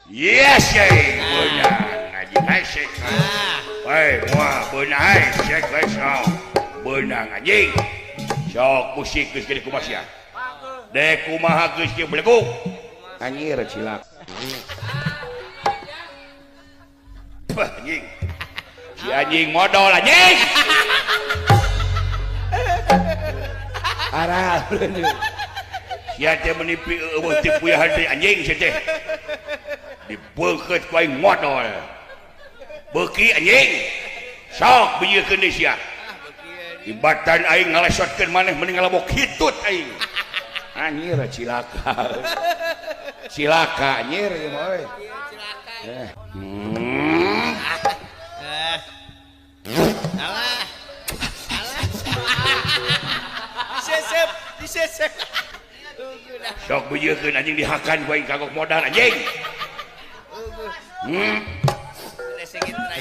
Yes, beunang ngaji asik. Bae, moal beunang cek besok. Beunang anjing. Sok musik geus gede kumaha sia. Dek kumaha geus kieu beleguk. Anjir cilak. Wah, anjing. Si anjing modal anjing. Arah. Sia teh menipi eueuh ti puyahan teh anjing sia teh. Dibeukeut ku aing modal. Beuki anjing. Sok bijiekeun deui sia. Ibatan aing ngalesotkeun maneh mending ngalabok hitut aing. Anjir cilaka. Cilaka anjir ieu mah we. Alah. Disesep. Sok bijiekeun anjing dihakan ku aing kagok modal anjing. Lesengit trai.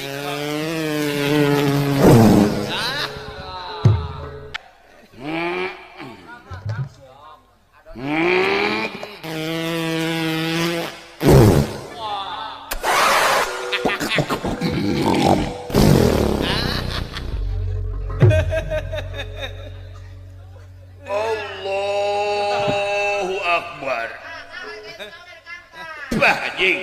Allahu Akbar. Bah anjing.